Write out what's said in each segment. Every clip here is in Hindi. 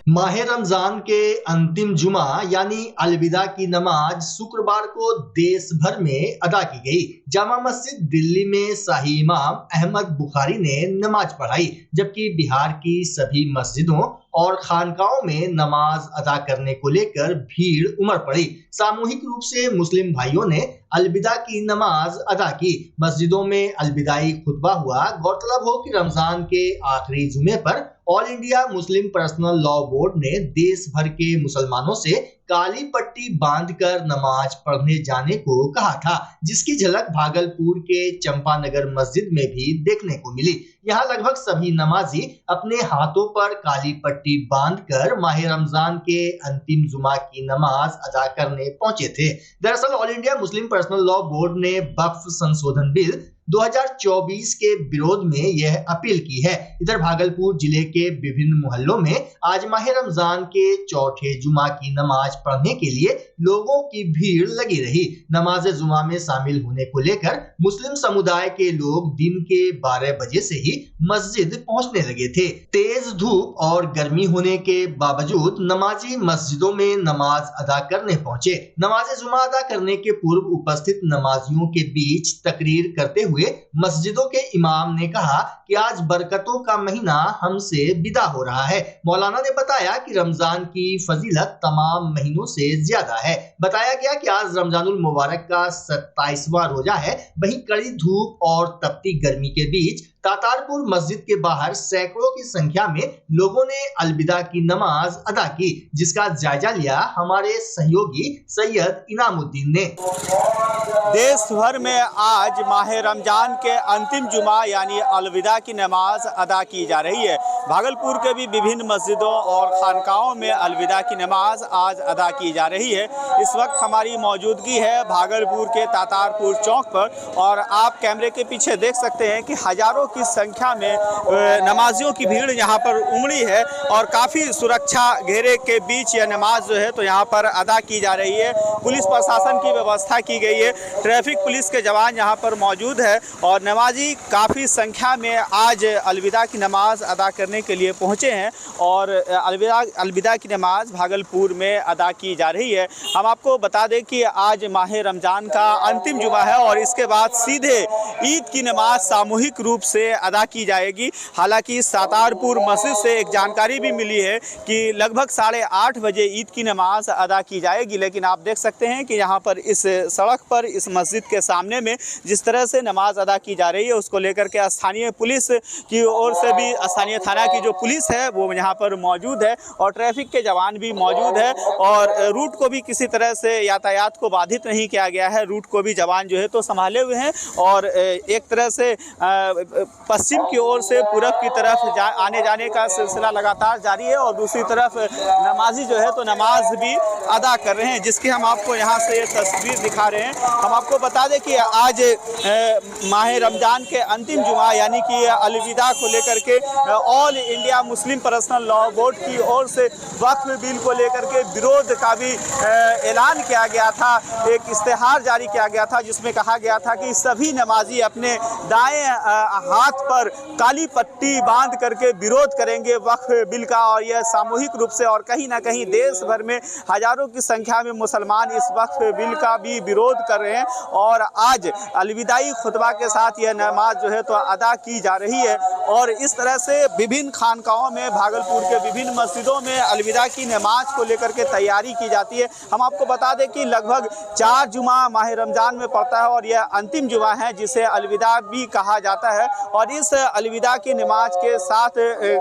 माह रमजान के अंतिम जुमा यानी अलविदा की नमाज शुक्रवार को देश भर में अदा की गई। जामा मस्जिद दिल्ली में शाही इमाम अहमद बुखारी ने नमाज पढ़ाई, जबकि बिहार की सभी मस्जिदों और खानकाहों में नमाज अदा करने को लेकर भीड़ उमड़ पड़ी। सामूहिक रूप से मुस्लिम भाइयों ने अलविदा की नमाज अदा की। मस्जिदों में अलविदाई खुतबा हुआ। गौरतलब हो कि रमजान के आखिरी जुमे पर all India Muslim personal law board ने देश भर के मुसलमानों से काली पट्टी बांधकर नमाज पढ़ने जाने को कहा था, जिसकी झलक भागलपुर के चंपानगर मस्जिद में भी देखने को मिली। यहाँ लगभग सभी नमाजी अपने हाथों पर काली पट्टी बांधकर माह रमजान के अंतिम जुमा की नमाज अदा करने पहुंचे थे। दरअसल all India Muslim personal law board ने वक्फ संशोधन बिल 2024 के विरोध में यह अपील की है। इधर भागलपुर जिले के विभिन्न मोहल्लों में आज माह रमजान के चौथे जुमा की नमाज पढ़ने के लिए लोगों की भीड़ लगी रही। नमाज जुमा में शामिल होने को लेकर मुस्लिम समुदाय के लोग दिन के 12 बजे से ही मस्जिद पहुंचने लगे थे। तेज धूप और गर्मी होने के बावजूद नमाजी मस्जिदों में नमाज अदा करने पहुंचे। नमाज जुमा अदा करने के पूर्व उपस्थित नमाजियों के बीच तकरीर करते हुए मस्जिदों के इमाम ने कहा कि आज बरकतों का महीना हमसे विदा हो रहा है। मौलाना ने बताया कि रमजान की फजीलत तमाम महीनों से ज्यादा है। बताया गया कि आज रमजानुल मुबारक का 27वां रोजा है। वहीं कड़ी धूप और तपती गर्मी के बीच तातारपुर मस्जिद के बाहर सैकड़ों की संख्या में लोगों ने अलविदा की नमाज अदा की, जिसका जायजा लिया हमारे सहयोगी सैयद इनामुद्दीन ने। देश भर में आज माह रमजान के अंतिम जुमा यानी अलविदा की नमाज अदा की जा रही है। भागलपुर के भी विभिन्न मस्जिदों और खानकाहों में अलविदा की नमाज आज अदा की जा रही है। इस वक्त हमारी मौजूदगी है भागलपुर के तातारपुर चौक पर और आप कैमरे के पीछे देख सकते हैं कि हजारों की संख्या में नमाजियों की भीड़ यहाँ पर उमड़ी है और काफ़ी सुरक्षा घेरे के बीच यह नमाज जो है तो यहाँ पर अदा की जा रही है। पुलिस प्रशासन की व्यवस्था की गई है, ट्रैफिक पुलिस के जवान यहाँ पर मौजूद है और नमाजी काफ़ी संख्या में आज अलविदा की नमाज अदा करने के लिए पहुँचे हैं और अलविदा की नमाज भागलपुर में अदा की जा रही है। हम आपको बता दें कि आज माह रमजान का अंतिम जुमा है और इसके बाद सीधे ईद की नमाज सामूहिक रूप से अदा की जाएगी। हालांकि तातारपुर मस्जिद से एक जानकारी भी मिली है कि लगभग 8:30 बजे ईद की नमाज अदा की जाएगी, लेकिन आप देख सकते हैं कि यहाँ पर इस सड़क पर इस मस्जिद के सामने में जिस तरह से नमाज अदा की जा रही है उसको लेकर के स्थानीय पुलिस की ओर से भी स्थानीय थाना की जो पुलिस है वो यहाँ पर मौजूद है और ट्रैफिक के जवान भी मौजूद है और रूट को भी किसी तरह से यातायात को बाधित नहीं किया गया है। रूट को भी जवान जो है तो संभाले हुए हैं और एक तरह से पश्चिम की ओर से पूरब की तरफ आने जाने का सिलसिला लगातार जारी है और दूसरी तरफ नमाजी जो है तो नमाज भी अदा कर रहे हैं, जिसकी हम आपको यहाँ से ये तस्वीर दिखा रहे हैं। हम आपको बता दें कि आज माह रमजान के अंतिम जुमा यानी कि अलविदा को लेकर के all India Muslim personal law board की ओर से वक्फ बिल को लेकर के विरोध का भी ऐलान किया गया था। एक इश्तेहार जारी किया गया था जिसमें कहा गया था कि सभी नमाजी अपने दाएं हाथ पर काली पट्टी बांध करके विरोध करेंगे वक्फ बिल का और यह सामूहिक रूप से और कहीं ना कहीं देश भर में हजारों की संख्या में मुसलमान इस वक्फ बिल का भी विरोध कर रहे हैं और आज अलविदाई खुतबा के साथ यह नमाज जो है तो अदा की जा रही है और इस तरह से विभिन्न खानकाहों में भागलपुर के विभिन्न मस्जिदों में अलविदा की नमाज को लेकर के तैयारी की जाती है। हम आपको बता दें कि लगभग 4 जुमा माह रमजान में पड़ता है और यह अंतिम जुमा है जिसे अलविदा भी कहा जाता है और इस अलविदा की नमाज के साथ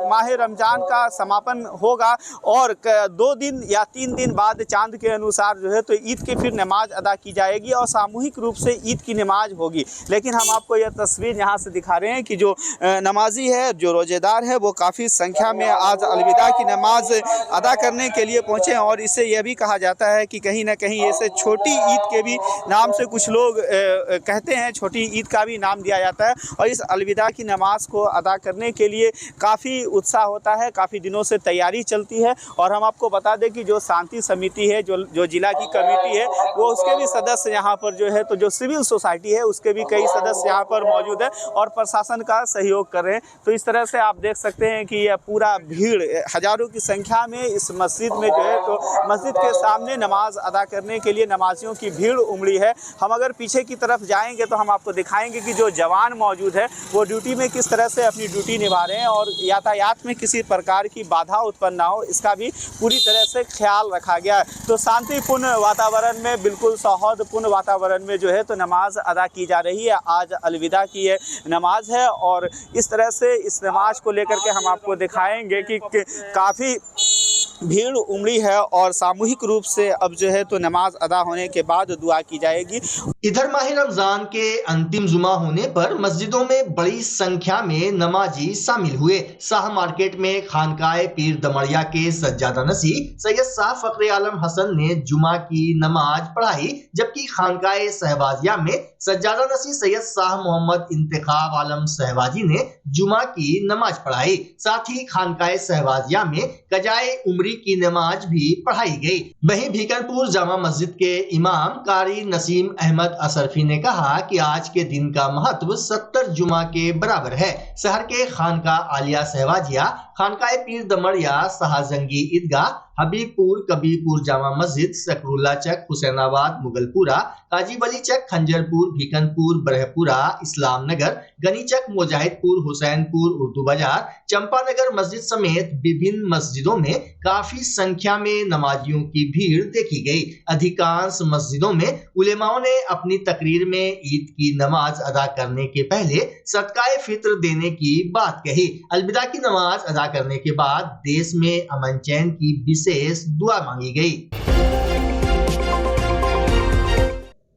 माह रमजान का समापन होगा और 2 दिन या 3 दिन बाद चांद के अनुसार जो है तो ईद की फिर नमाज अदा की जाएगी और सामूहिक रूप से ईद की नमाज होगी। लेकिन हम आपको यह तस्वीर यहाँ से दिखा रहे हैं कि जो नमाजी है, जो रोजेदार है, वो काफ़ी संख्या में आज अलविदा की नमाज अदा करने के लिए पहुँचे हैं और इससे यह भी कहा जाता है कि कहीं ना कहीं ऐसे छोटी ईद के भी नाम से कुछ लोग कहते हैं, छोटी ईद का भी नाम दिया जाता है और इस अलविदा की नमाज को अदा करने के लिए काफ़ी उत्साह होता है, काफ़ी दिनों से तैयारी चलती है और हम आपको बता दें कि जो शांति समिति है, जो जिला की कमेटी है, वो उसके भी सदस्य यहाँ पर जो है तो जो सिविल सोसाइटी है उसके भी कई सदस्य यहाँ पर मौजूद है और प्रशासन का सहयोग कर रहे हैं। तो इस तरह से आप देख सकते हैं कि यह पूरा भीड़ हजारों की संख्या में इस मस्जिद में जो है तो मस्जिद के सामने नमाज अदा करने के लिए नमाजियों की भीड़ उमड़ी है। हम अगर पीछे की तरफ जाएंगे तो हम आपको दिखाएंगे कि जो जवान मौजूद है वो ड्यूटी में किस तरह से अपनी ड्यूटी निभा रहे हैं और यातायात में किसी प्रकार की बाधा उत्पन्न ना हो इसका भी पूरी तरह से ख्याल रखा गया है। तो शांतिपूर्ण वातावरण में, बिल्कुल सौहार्दपूर्ण वातावरण में जो है तो नमाज अदा की जा रही है। आज अलविदा की ये नमाज है और इस तरह से इस नमाज को लेकर के हम आपको दिखाएंगे कि काफ़ी भीड़ उमड़ी है और सामूहिक रूप से अब जो है तो नमाज अदा होने के बाद दुआ की जाएगी। इधर माह रमजान के अंतिम जुमा होने पर मस्जिदों में बड़ी संख्या में नमाजी शामिल हुए। शाह मार्केट में खानकाए पीर दमड़िया के सज्जादा नसी सैयद शाह फखरे आलम हसन ने जुमा की नमाज पढ़ाई, जबकि खानकाए सहबाजिया में सज्जादा नसी सैयद शाह मोहम्मद इंतखाब आलम सहबाजी ने जुमा की नमाज पढ़ाई। साथ ही खानकाए सहबाजिया में कजाए उम्री की नमाज भी पढ़ाई गई। वहीं भीकनपुर जामा मस्जिद के इमाम कारी नसीम अहमद असरफी ने कहा कि आज के दिन का महत्व 70 जुमा के बराबर है। शहर के खानका आलिया सहबाजिया, खानकाए पीर दमड़िया, शाहजंगी ईदगाह, हबीबपुर, कबीरपुर जामा मस्जिद, सकरुल्ला चक, हुसैनाबाद, मुगलपुरा, काजी वली चक, खंजरपुर, भीकनपुर, बरहपुरा, इस्लाम नगर, गनीचक, मुजाहिदपुर, हुसैनपुर, उर्दू बाजार, चंपानगर मस्जिद समेत विभिन्न मस्जिदों में काफी संख्या में नमाजियों की भीड़ देखी गई। अधिकांश मस्जिदों में उलेमाओं ने अपनी तकरीर में ईद की नमाज अदा करने के पहले सदकाए फित्र देने की बात कही। अलविदा की नमाज अदा करने के बाद देश में अमन चैन की विशेष दुआ मांगी गई।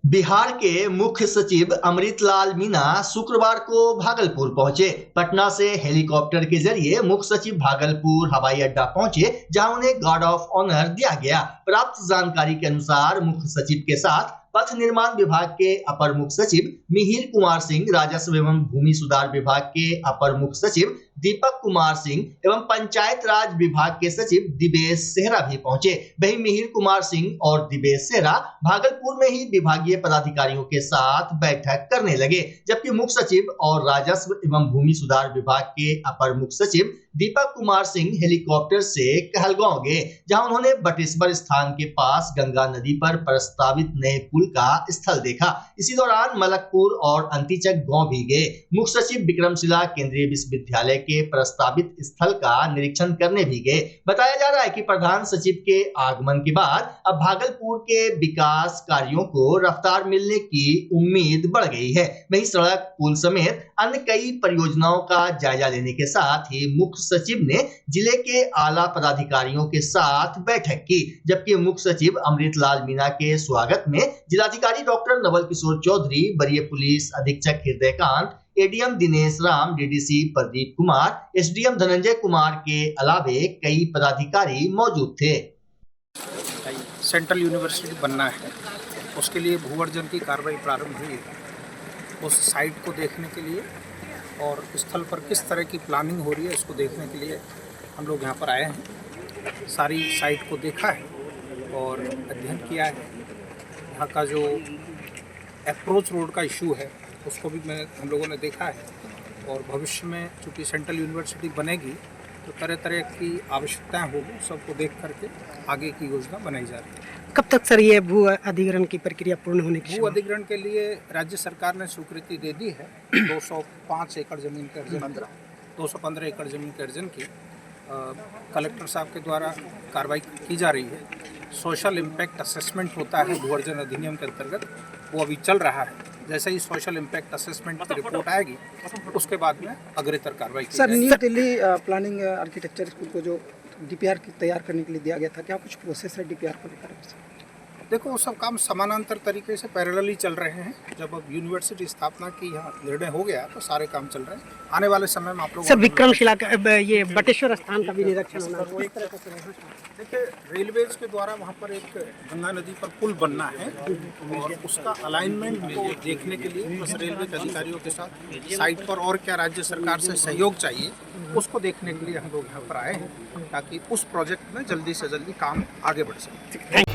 बिहार के मुख्य सचिव अमृतलाल मीना शुक्रवार को भागलपुर पहुंचे। पटना से हेलीकॉप्टर के जरिए मुख्य सचिव भागलपुर हवाई अड्डा पहुंचे, जहां उन्हें गार्ड ऑफ ऑनर दिया गया। प्राप्त जानकारी के अनुसार मुख्य सचिव के साथ पथ निर्माण विभाग के अपर मुख्य सचिव मिहिर कुमार सिंह, राजस्व एवं भूमि सुधार विभाग के अपर मुख्य सचिव दीपक कुमार सिंह एवं पंचायत राज विभाग के सचिव दिवेश सेहरा भी पहुंचे। वहीं मिहिर कुमार सिंह और दिवेश सेहरा भागलपुर में ही विभागीय पदाधिकारियों के साथ बैठक करने लगे, जबकि मुख्य सचिव और राजस्व एवं भूमि सुधार विभाग के अपर मुख्य सचिव दीपक कुमार सिंह हेलीकॉप्टर से कहलगांव गए, जहां उन्होंने बटेश्वर स्थान के पास गंगा नदी पर प्रस्तावित नए पुल का स्थल देखा। इसी दौरान मलकपुर और अंतिचक गांव भी गए। मुख्य सचिव विक्रमशिला केंद्रीय विश्वविद्यालय के प्रस्तावित स्थल का निरीक्षण करने भी गए। बताया जा रहा है कि प्रधान सचिव के आगमन के बाद अब भागलपुर के विकास कार्यों को रफ्तार मिलने की उम्मीद बढ़ गई है। वहीं सड़क, पुल समेत अन्य कई परियोजनाओं का जायजा लेने के साथ ही मुख्य सचिव ने जिले के आला पदाधिकारियों के साथ बैठक की, जबकि मुख्य सचिव अमृतलाल मीना के स्वागत में जिलाधिकारी डॉक्टर नवल किशोर चौधरी, वरीय पुलिस अधीक्षक Hridaykant, ADM Dinesh Ram, DDC Pradeep Kumar, SDM Dhananjay Kumar के अलावे कई पदाधिकारी मौजूद थे। सेंट्रल यूनिवर्सिटी बनना है, उसके लिए भू अर्जन की कार्रवाई प्रारंभ हुई है। उस साइट को देखने के लिए और स्थल पर किस तरह की प्लानिंग हो रही है इसको देखने के लिए हम लोग यहाँ पर आए हैं। सारी साइट को देखा है और अध्ययन किया है। यहाँ का जो अप्रोच रोड का इशू है उसको भी हम लोगों ने देखा है और भविष्य में चूँकि सेंट्रल यूनिवर्सिटी बनेगी तो तरह तरह की आवश्यकताएं होगी, सबको देख करके आगे की योजना बनाई जा रही है। कब तक सर ये भू अधिग्रहण की प्रक्रिया पूर्ण होने की? भू अधिग्रहण के लिए राज्य सरकार ने स्वीकृति दे दी है। 205 एकड़ जमीन के अर्जन, 215 एकड़ जमीन के अर्जन की कलेक्टर साहब के द्वारा कार्रवाई की जा रही है। सोशल इम्पैक्ट असेसमेंट होता है भू अर्जन अधिनियम के अंतर्गत, वो अभी चल रहा है। जैसे ही सोशल इम्पैक्ट असेसमेंट की रिपोर्ट आएगी उसके बाद में अग्रेतर कार्रवाई की जाएगी। Sir, new Delhi planning architecture school को जो डीपीआर तैयार करने के लिए दिया गया था, क्या कुछ प्रोसेस है डीपीआर को लेकर? देखो, वो सब काम समानांतर तरीके से पैरेलली चल रहे हैं। जब अब यूनिवर्सिटी स्थापना की यहाँ निर्णय हो गया तो सारे काम चल रहे हैं। आने वाले समय में आप लोग सर विक्रमशिला का ये बटेश्वर स्थान का भी निरीक्षण होना है। देखिए, रेलवेज के द्वारा वहाँ पर एक गंगा नदी पर पुल बनना है और उसका अलाइनमेंट को देखने के लिए बस रेलवे के अधिकारियों के साथ साइट पर और क्या राज्य सरकार से सहयोग चाहिए उसको देखने के लिए हम लोग यहाँ पर आए हैं, ताकि उस प्रोजेक्ट में जल्दी से जल्दी काम आगे बढ़ सके।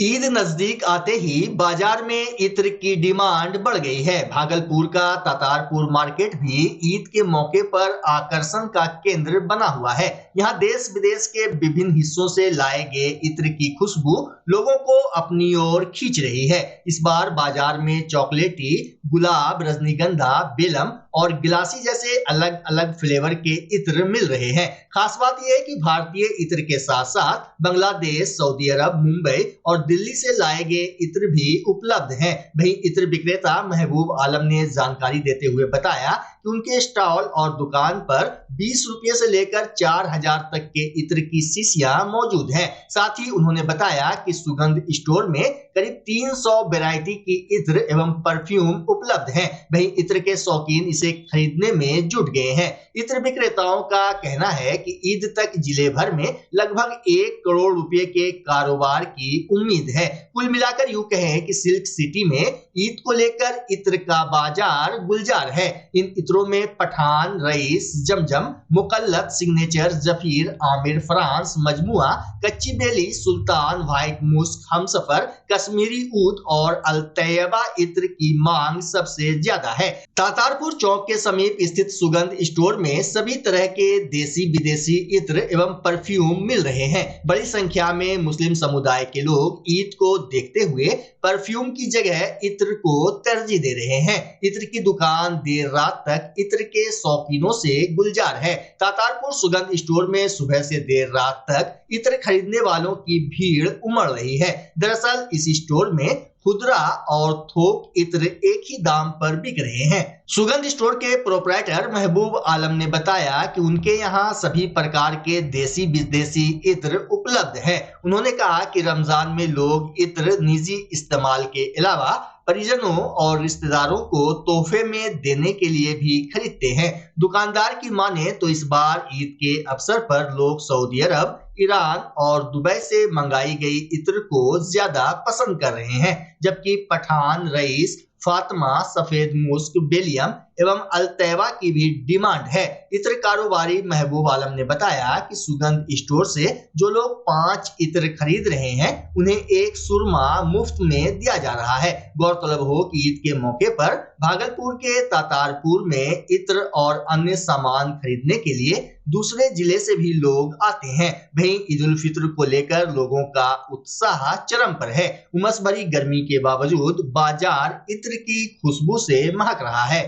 ईद नजदीक आते ही बाजार में इत्र की डिमांड बढ़ गई है। भागलपुर का तातारपुर मार्केट भी ईद के मौके पर आकर्षण का केंद्र बना हुआ है। यहाँ देश विदेश के विभिन्न हिस्सों से लाए गए इत्र की खुशबू लोगों को अपनी ओर खींच रही है। इस बार बाजार में चॉकलेटी, गुलाब, रजनीगंधा, बेलम और गिलासी जैसे अलग अलग फ्लेवर के इत्र मिल रहे हैं। खास बात यह है कि भारतीय इत्र के साथ साथ बांग्लादेश, सऊदी अरब, मुंबई और दिल्ली से लाए गए इत्र भी उपलब्ध हैं। वहीं इत्र विक्रेता महबूब आलम ने जानकारी देते हुए बताया कि उनके स्टॉल और दुकान पर 20 रुपये से लेकर 4000 तक के इत्र की शीशियां मौजूद हैं। साथ ही उन्होंने बताया कि सुगंध स्टोर में करीब 300 वैरायटी की इत्र एवं परफ्यूम उपलब्ध हैं। वहीं इत्र के शौकीन इसे खरीदने में जुट गए हैं। इत्र विक्रेताओं का कहना है कि ईद तक जिले भर में लगभग 1 करोड़ रुपए के कारोबार की उम्मीद है। कुल मिलाकर यूं कहें कि सिल्क सिटी में ईद को लेकर इत्र का बाजार गुलजार है। इन इत्रों में पठान, रईस, जमजम, मुकल्लत, सिग्नेचर, जफीर, आमिर, फ्रांस, मजमुआ, कच्ची बेली, सुल्तान, व्हाइट मुस्क, हमसफर, कश्मीरी ऊद और अल-तैयबा इत्र की मांग सबसे ज्यादा है। तातारपुर चौक के समीप स्थित सुगंध स्टोर में सभी तरह के देसी विदेशी इत्र एवं परफ्यूम मिल रहे हैं। बड़ी संख्या में मुस्लिम समुदाय के लोग ईद को देखते हुए परफ्यूम की जगह इत्र को तरजीह दे रहे हैं। इत्र की दुकान देर रात तक इत्र के शौकीनों से गुलजार है। तातारपुर सुगंध स्टोर में सुबह से देर रात तक इत्र खरीदने वालों की भीड़ उमड़ रही है। दरअसल इस स्टोर में खुदरा और थोक इत्र एक ही दाम पर बिक रहे हैं। सुगंध स्टोर के प्रोप्राइटर महबूब आलम ने बताया कि उनके यहाँ सभी प्रकार के देसी विदेशी इत्र उपलब्ध हैं। उन्होंने कहा कि रमजान में लोग इत्र निजी इस्तेमाल के अलावा परिजनों और रिश्तेदारों को तोहफे में देने के लिए भी खरीदते हैं। दुकानदार की माने तो इस बार ईद के अवसर पर लोग सऊदी अरब, ईरान और दुबई से मंगाई गई इत्र को ज्यादा पसंद कर रहे हैं, जबकि पठान, रईस, फातिमा, सफेद मुस्क, बेलियम एवं अल-तैयबा की भी डिमांड है। इत्र कारोबारी महबूब आलम ने बताया कि सुगंध स्टोर से जो लोग 5 इत्र खरीद रहे हैं उन्हें एक सुरमा मुफ्त में दिया जा रहा है। गौरतलब हो कि ईद के मौके पर भागलपुर के तातारपुर में इत्र और अन्य सामान खरीदने के लिए दूसरे जिले से भी लोग आते हैं। वहीं ईद उल फित्र को लेकर लोगों का उत्साह चरम पर है। उमस भरी गर्मी के बावजूद बाजार इत्र की खुशबू से महक रहा है।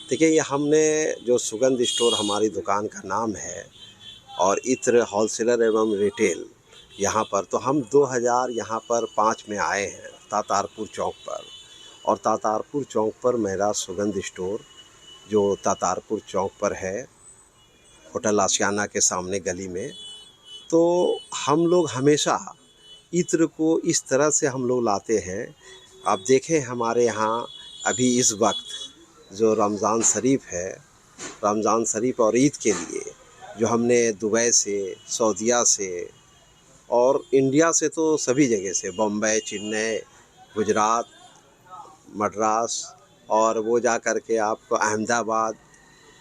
देखिए, ये हमने जो सुगंध स्टोर हमारी दुकान का नाम है और इत्र होलसेलर एवं रिटेल यहाँ पर, तो हम 2005 में आए हैं तातारपुर चौक पर। और तातारपुर चौक पर मेरा सुगंध स्टोर जो तातारपुर चौक पर है, होटल आशियाना के सामने गली में, तो हम लोग हमेशा इत्र को इस तरह से हम लोग लाते हैं। आप देखें हमारे यहाँ अभी इस वक्त जो रमज़ान शरीफ है, रमज़ान शरीफ और ईद के लिए जो हमने दुबई से, सऊदीया से और इंडिया से, तो सभी जगह से, बम्बई, चेन्नई, गुजरात, मद्रास और वो जा कर के आपको अहमदाबाद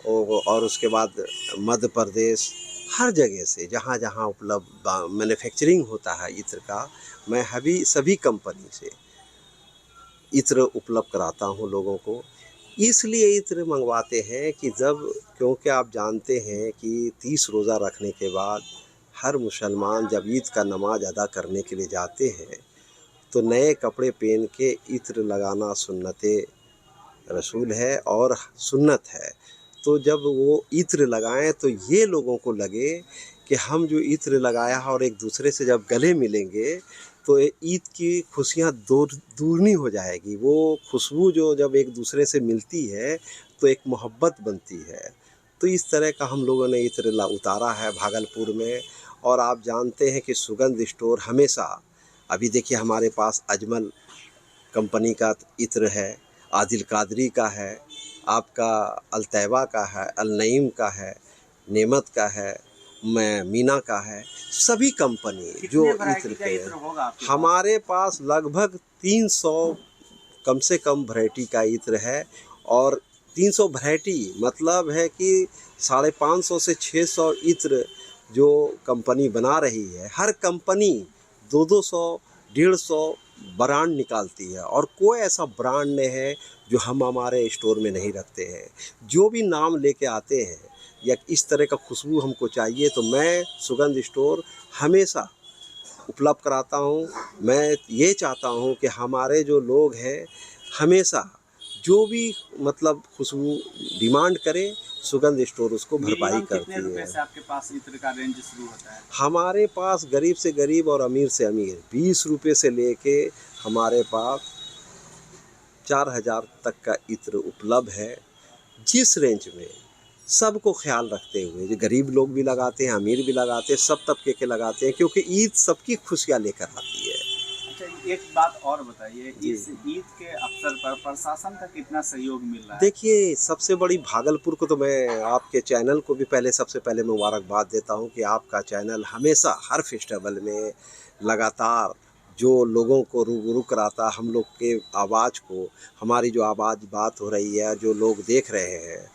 और उसके बाद मध्य प्रदेश, हर जगह से जहाँ जहाँ उपलब्ध मैन्युफैक्चरिंग होता है इत्र का, मैं सभी कंपनी से इत्र उपलब्ध कराता हूँ लोगों को। इसलिए इत्र मंगवाते हैं कि क्योंकि आप जानते हैं कि 30 रोज़ा रखने के बाद हर मुसलमान जब ईद का नमाज अदा करने के लिए जाते हैं तो नए कपड़े पहन के इत्र लगाना सुन्नते रसूल है और सुन्नत है। तो जब वो इत्र लगाएं तो ये लोगों को लगे कि हम जो इत्र लगाया है और एक दूसरे से जब गले मिलेंगे तो ईद की खुशियाँ दूनी हो जाएगी। वो खुशबू जो जब एक दूसरे से मिलती है तो एक मोहब्बत बनती है। तो इस तरह का हम लोगों ने इत्र उतारा है भागलपुर में। और आप जानते हैं कि सुगंध स्टोर हमेशा, अभी देखिए हमारे पास अजमल कंपनी का इत्र है, आदिल कादरी का है, आपका अल-तैयबा का है, अल-नईम का है, नेमत का है, मीना का है, सभी कंपनी जो इत्र के हमारे पास लगभग 300 कम से कम वैरायटी का इत्र है। और 300 वैरायटी मतलब है कि 550 से 600 इत्र जो कंपनी बना रही है। हर कंपनी 200 150 ब्रांड निकालती है, और कोई ऐसा ब्रांड नहीं है जो हम हमारे स्टोर में नहीं रखते हैं। जो भी नाम लेके आते हैं या इस तरह का खुशबू हमको चाहिए तो मैं सुगंध स्टोर हमेशा उपलब्ध कराता हूँ। मैं ये चाहता हूँ कि हमारे जो लोग हैं हमेशा जो भी मतलब खुशबू डिमांड करें, सुगंध स्टोर उसको भरपाई करती है। रुपए से आपके पास इत्र का रेंज शुरू होता है? हमारे पास गरीब से गरीब और अमीर से अमीर 20 रुपये से लेके हमारे पास 4000 तक का इत्र उपलब्ध है। जिस रेंज में सबको ख्याल रखते हुए, जो गरीब लोग भी लगाते हैं, अमीर भी लगाते हैं, सब तबके के लगाते हैं, क्योंकि ईद सबकी खुशियाँ लेकर आती है। अच्छा, एक बात और बताइए, इस ईद के अवसर पर प्रशासन का कितना सहयोग मिल रहा है? देखिए, सबसे बड़ी भागलपुर को तो मैं आपके चैनल को भी सबसे पहले मुबारकबाद देता हूं कि आपका चैनल हमेशा हर फेस्टिवल में लगातार जो लोगों को रूबरू कराता, हम लोग के आवाज़ को, हमारी जो आवाज़ बात हो रही है, जो लोग देख रहे हैं,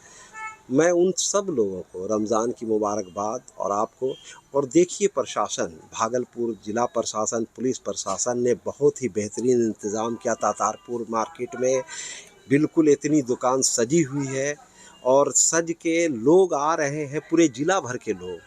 मैं उन सब लोगों को रमज़ान की मुबारकबाद। और आपको, और देखिए प्रशासन, भागलपुर ज़िला प्रशासन, पुलिस प्रशासन ने बहुत ही बेहतरीन इंतज़ाम किया। तातारपुर मार्केट में बिल्कुल इतनी दुकान सजी हुई है और सज के लोग आ रहे हैं, पूरे ज़िला भर के लोग।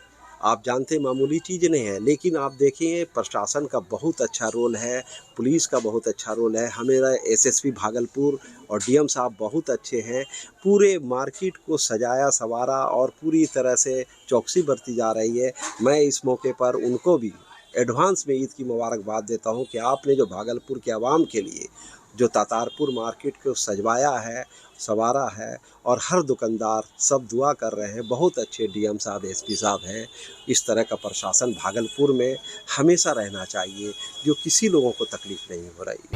आप जानते हैं मामूली चीज़ नहीं है, लेकिन आप देखिए प्रशासन का बहुत अच्छा रोल है, पुलिस का बहुत अच्छा रोल है। हमारा एसएसपी भागलपुर और डीएम साहब बहुत अच्छे हैं। पूरे मार्केट को सजाया संवारा और पूरी तरह से चौकसी बरती जा रही है। मैं इस मौके पर उनको भी एडवांस में ईद की मुबारकबाद देता हूं कि आपने जो भागलपुर के आवाम के लिए जो तातारपुर मार्केट को सजवाया है, संवारा है, और हर दुकानदार सब दुआ कर रहे हैं। बहुत अच्छे डीएम साहब, एसपी साहब हैं। इस तरह का प्रशासन भागलपुर में हमेशा रहना चाहिए, जो किसी लोगों को तकलीफ नहीं हो रही।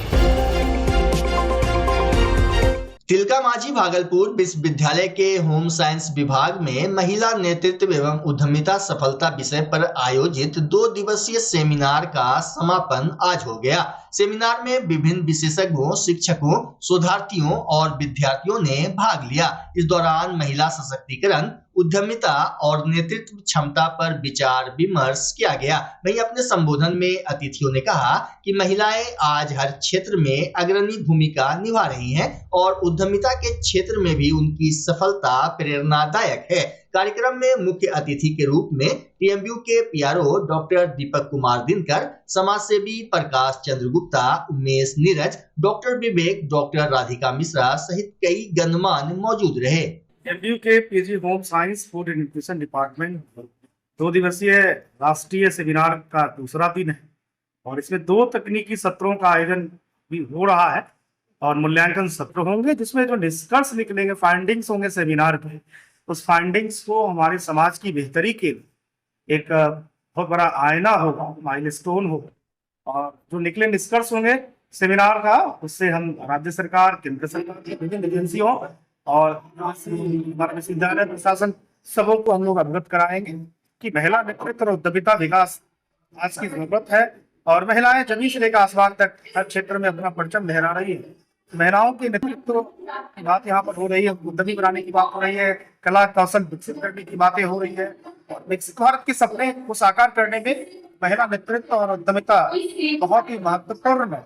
तिलका मांझी भागलपुर विश्वविद्यालय के होम साइंस विभाग में महिला नेतृत्व एवं उद्यमिता सफलता विषय पर आयोजित 2 दिवसीय सेमिनार का समापन आज हो गया। सेमिनार में विभिन्न विशेषज्ञों, शिक्षकों, शोधार्थियों और विद्यार्थियों ने भाग लिया। इस दौरान महिला सशक्तिकरण, उद्यमिता और नेतृत्व क्षमता पर विचार विमर्श किया गया। वहीं अपने संबोधन में अतिथियों ने कहा कि महिलाएं आज हर क्षेत्र में अग्रणी भूमिका निभा रही हैं और उद्यमिता के क्षेत्र में भी उनकी सफलता प्रेरणादायक है। कार्यक्रम में मुख्य अतिथि के रूप में टीएमयू के पीआरओ डॉक्टर दीपक कुमार दिनकर, समाजसेवी प्रकाश चंद्र गुप्ता, उमेश नीरज, डॉक्टर विवेक, डॉक्टर राधिका मिश्रा सहित कई गणमान्य मौजूद रहे। टीएमयू के PG home science food and nutrition department 2 दिवसीय राष्ट्रीय सेमिनार का दूसरा दिन है और इसमें 2 तकनीकी सत्रों का आयोजन भी हो रहा है और मूल्यांकन सत्र होंगे, जिसमें जो निष्कर्ष निकलेंगे, फाइंडिंग्स होंगे सेमिनार के, उस फाइंडिंग्स को हमारे समाज की बेहतरी के एक बहुत बड़ा आईना होगा, माइलस्टोन होगा। और जो निकले निष्कर्ष होंगे सेमिनार का, उससे हम राज्य सरकार, केंद्र सरकार की विभिन्न एजेंसियों और हमारे विश्वविद्यालय प्रशासन सबों को हम लोग अवगत कराएंगे कि महिला नेतृत्व और उद्यमिता विकास आज की जरूरत है और महिलाएं जमीन से लेकर आसमान तक हर क्षेत्र में अपना परचम लहरा रही है। महिलाओं के नेतृत्व की बात यहाँ पर हो रही है, उद्यमी बनाने की बात हो रही है, कला कौशल विकसित करने की बातें हो रही है और विकसित भारत के सपने को साकार करने में महिला नेतृत्व और उद्यमिता बहुत ही महत्वपूर्ण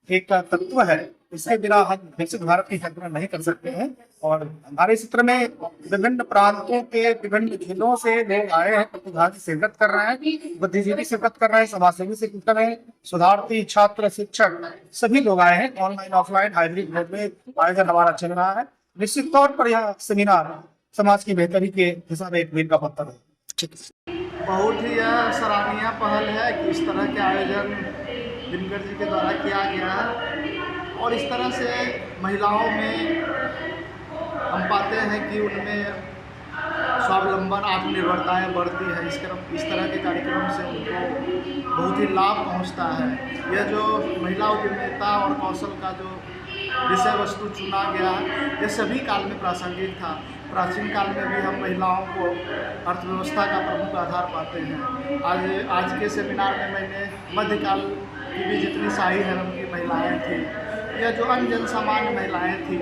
एक तत्व है। इसके बिना हम विकसित भारत की कल्पना नहीं कर सकते हैं। और हमारे क्षेत्र में विभिन्न प्रांतों के विभिन्न जिलों से लोग आए हैं, प्रतिभागी शिरकत कर रहे हैं, बुद्धिजीवी शिरकत कर रहे हैं, समाजसेवी शिरकत कर रहे हैं, शोधार्थी, छात्र, शिक्षक सभी लोग आए हैं। ऑनलाइन ऑफलाइन हाइब्रिड मोड में आयोजन हमारा चल रहा है। निश्चित तौर पर यह सेमिनार समाज की बेहतरी के दिशा में एक मील का पत्थर है। बहुत ही यह सराहनीय पहल है कि इस तरह के आयोजन दिनकर जी के द्वारा किया गया है और इस तरह से महिलाओं में हम पाते हैं कि उनमें स्वावलंबन, आत्मनिर्भरताएँ बढ़ती है। इस तरह के कार्यक्रम से उनको बहुत ही लाभ पहुंचता है। यह जो महिला उद्यमिता और कौशल का जो विषय वस्तु चुना गया है, यह सभी काल में प्रासंगिक था। प्राचीन काल में भी हम महिलाओं को अर्थव्यवस्था का प्रमुख आधार पाते हैं। आज के सेमिनार में मैंने मध्यकाल की भी जितनी शाही धर्म की महिलाएं थी या जो अन्य जन सामान्य महिलाएं थी,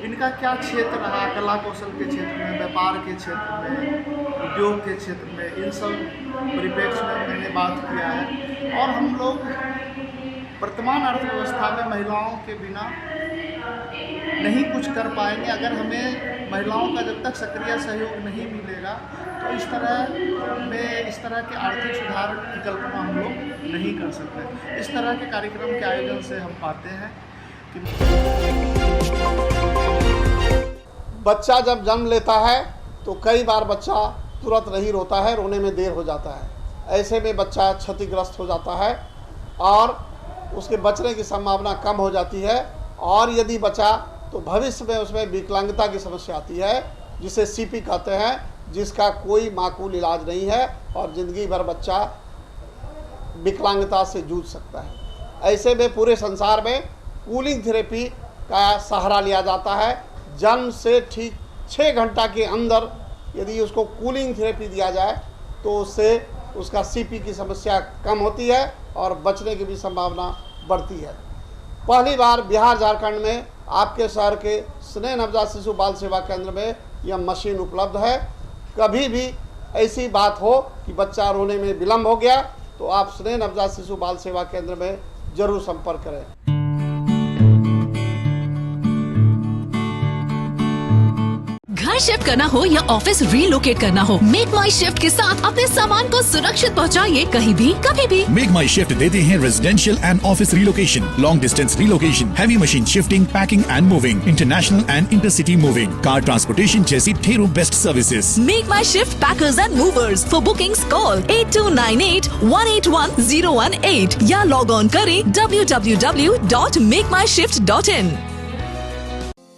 इनका क्या क्षेत्र रहा, कला कौशल के क्षेत्र में, व्यापार के क्षेत्र में, उद्योग के क्षेत्र में, इन सब परिप्रेक्ष्य में मैंने बात किया है। और हम लोग वर्तमान अर्थव्यवस्था में महिलाओं के बिना नहीं कुछ कर पाएंगे। अगर हमें महिलाओं का जब तक सक्रिय सहयोग नहीं मिलेगा तो इस तरह के आर्थिक सुधार की कल्पना हम लोग नहीं कर सकते। इस तरह के कार्यक्रम के आयोजन से हम पाते हैं कि बच्चा जब जन्म लेता है तो कई बार बच्चा तुरंत नहीं रोता है, रोने में देर हो जाता है। ऐसे में बच्चा क्षतिग्रस्त हो जाता है और उसके बचने की संभावना कम हो जाती है। और यदि बचा तो भविष्य में उसमें विकलांगता की समस्या आती है, जिसे सीपी कहते हैं, जिसका कोई माकूल इलाज नहीं है और ज़िंदगी भर बच्चा विकलांगता से जूझ सकता है। ऐसे में पूरे संसार में कूलिंग थेरेपी का सहारा लिया जाता है। जन्म से ठीक 6 घंटा के अंदर यदि उसको कूलिंग थेरेपी दिया जाए तो उससे उसका सीपी की समस्या कम होती है और बचने की भी संभावना बढ़ती है। पहली बार बिहार झारखंड में आपके शहर के स्नेह नवजात शिशु बाल सेवा केंद्र में यह मशीन उपलब्ध है। कभी भी ऐसी बात हो कि बच्चा रोने में विलम्ब हो गया तो आप स्नेह नवजात शिशु बाल सेवा केंद्र में जरूर संपर्क करें। घर शिफ्ट करना हो या ऑफिस रीलोकेट करना हो, मेक माई शिफ्ट के साथ अपने सामान को सुरक्षित पहुंचाइए कहीं भी कभी भी। मेक माई शिफ्ट देते हैं residential and office relocation, long distance relocation, heavy machine shifting, packing and moving, international and intercity moving, car transportation जैसी ढेरों best services. Make my shift packers and movers. For bookings call 8298-181-018 या लॉग ऑन करें www.makemyshift.in।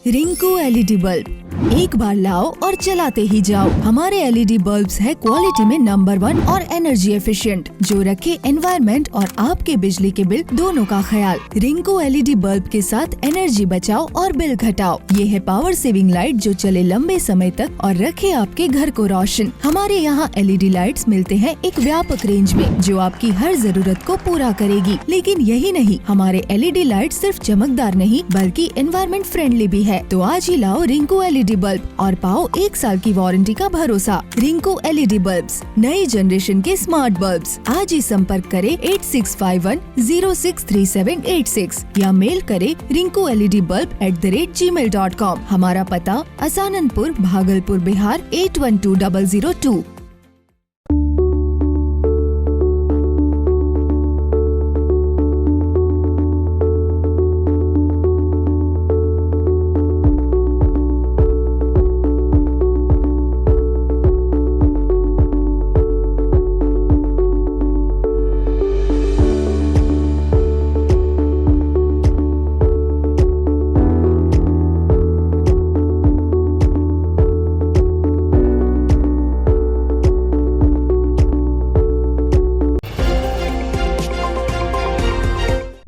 रिंकू एलईडी बल्ब एक बार लाओ और चलाते ही जाओ। हमारे एलईडी बल्ब्स है क्वालिटी में नंबर 1 और एनर्जी एफिशिएंट, जो रखे एनवायरनमेंट और आपके बिजली के बिल दोनों का ख्याल। रिंकू एलईडी बल्ब के साथ एनर्जी बचाओ और बिल घटाओ। ये है पावर सेविंग लाइट जो चले लंबे समय तक और रखे आपके घर को रोशन। हमारे यहाँ एलईडी लाइट्स मिलते हैं एक व्यापक रेंज में जो आपकी हर जरूरत को पूरा करेगी। लेकिन यही नहीं, हमारे एलईडी लाइट सिर्फ चमकदार नहीं बल्कि एनवायरनमेंट फ्रेंडली भी है। तो आज ही लाओ रिंकू एलईडी बल्ब और पाओ 1 साल की वारंटी का भरोसा। रिंकू एलईडी बल्ब्स, नई जनरेशन के स्मार्ट बल्ब्स। आज ही संपर्क करें 8651063786 या मेल करें rinku.led.bulb@gmail.com। हमारा पता असाननपुर, भागलपुर, बिहार 812002।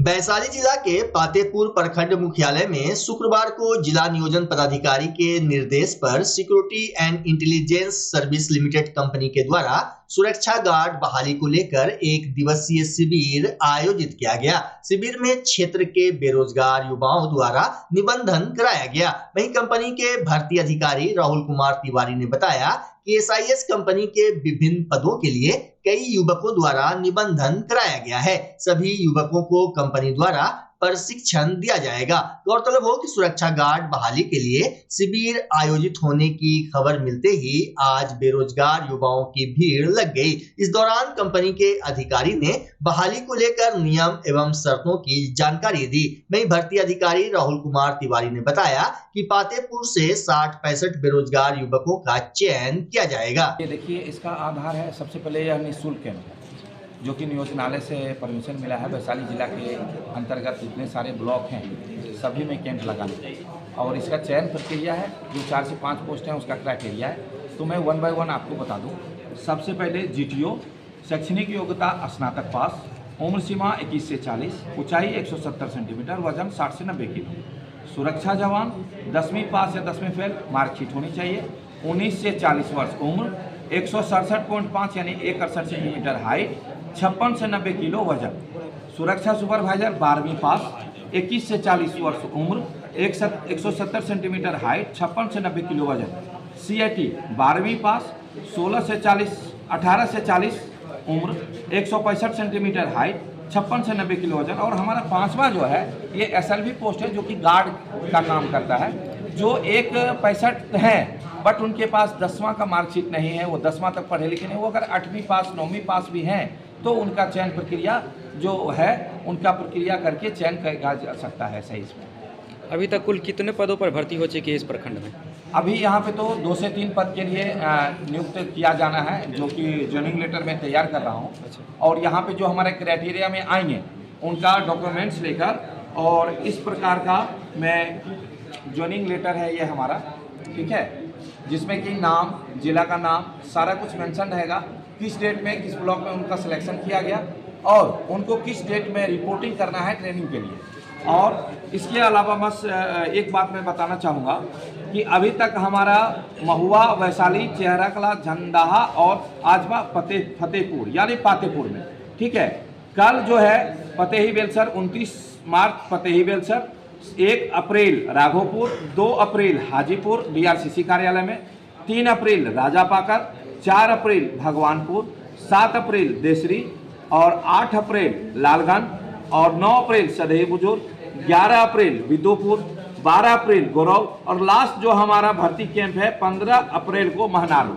वैशाली जिला के पातेपुर प्रखंड मुख्यालय में शुक्रवार को जिला नियोजन पदाधिकारी के निर्देश पर security and intelligence service limited company के द्वारा सुरक्षा गार्ड बहाली को लेकर एक दिवसीय शिविर आयोजित किया गया। शिविर में क्षेत्र के बेरोजगार युवाओं द्वारा निबंधन कराया गया। वहीं कंपनी के भर्ती अधिकारी राहुल कुमार तिवारी ने बताया कि एसआईएस कंपनी के विभिन्न पदों के लिए कई युवकों द्वारा निबंधन कराया गया है। सभी युवकों को कंपनी द्वारा प्रशिक्षण दिया जाएगा। गौरतलब हो कि सुरक्षा गार्ड बहाली के लिए शिविर आयोजित होने की खबर मिलते ही आज बेरोजगार युवाओं की भीड़ लग गई। इस दौरान कंपनी के अधिकारी ने बहाली को लेकर नियम एवं शर्तों की जानकारी दी। वहीं भर्ती अधिकारी राहुल कुमार तिवारी ने बताया कि पातेपुर से 60-65 बेरोजगार युवकों का चयन किया जाएगा। ये देखिए, इसका आधार है सबसे पहले यह निःशुल्क कैंप जो कि नियोजनालय से परमिशन मिला है। वैशाली जिला के अंतर्गत जितने सारे ब्लॉक हैं सभी में कैंप लगाने और इसका चयन प्रक्रिया है। जो 4 से 5 पोस्ट हैं उसका क्राइटेरिया है। तो मैं 1 बाय 1 आपको बता दूं। सबसे पहले जीटीओ, शैक्षणिक योग्यता स्नातक पास, उम्र सीमा 21 से 40, ऊंचाई 170 सेंटीमीटर, वजन 60 से 90 किलो। सुरक्षा जवान 10वीं पास या 10वीं फेल, मार्कशीट होनी चाहिए। 19 से 40 वर्ष उम्र, 167.5 यानी 168 सेंटीमीटर हाइट, 56 से 90 किलो वजन। सुरक्षा सुपरवाइजर 12वीं पास, 21 से 40 वर्ष उम्र, 170 सेंटीमीटर हाइट, 56 से 90 किलो वजन। सीआईटी 12वीं पास, 18 से 40 उम्र, 165 सेंटीमीटर हाइट, 56 से 90 किलो वजन। और हमारा 5वां जो है ये SLV पोस्ट है, जो कि गार्ड का काम करता है, जो एक 65 है, बट उनके पास 10वां का मार्कशीट नहीं है, वो 10वां तक पढ़े लिखे नहीं, वो अगर 8वीं पास 9वीं पास भी हैं तो उनका चयन प्रक्रिया जो है उनका प्रक्रिया करके चयन किया जा सकता है सही इसमें। अभी तक कुल कितने पदों पर भर्ती हो चुकी है इस प्रखंड में? अभी यहाँ पे तो 2 से 3 पद के लिए नियुक्त किया जाना है, जो कि ज्वाइनिंग लेटर में तैयार कर रहा हूँ। और यहाँ पे जो हमारे क्राइटेरिया में आएंगे उनका डॉक्यूमेंट्स लेकर, और इस प्रकार का मैं ज्वाइनिंग लेटर है ये हमारा, ठीक है, जिसमें कि नाम, जिला का नाम, सारा कुछ मेंशन रहेगा, किस डेट में किस ब्लॉक में उनका सिलेक्शन किया गया और उनको किस डेट में रिपोर्टिंग करना है ट्रेनिंग के लिए। और इसके अलावा बस एक बात मैं बताना चाहूँगा कि अभी तक हमारा महुआ, वैशाली, चेहरा कला, झंडाहा और आजमा फतेहपुर यानी पातेपुर में, ठीक है, कल जो है फतेही बेलसर 29 मार्च फतेही बेलसर, 1 अप्रैल राघोपुर, 2 अप्रैल हाजीपुर DRCC कार्यालय में, 3 अप्रैल राजापाकर, 4 अप्रैल भगवानपुर, 7 अप्रैल देसरी और 8 अप्रैल लालगंज और 9 अप्रैल सदैव बुजुर्ग, 11 अप्रैल विदुपुर, 12 अप्रैल गौरव और लास्ट जो हमारा भर्ती कैंप है 15 अप्रैल को महनारू।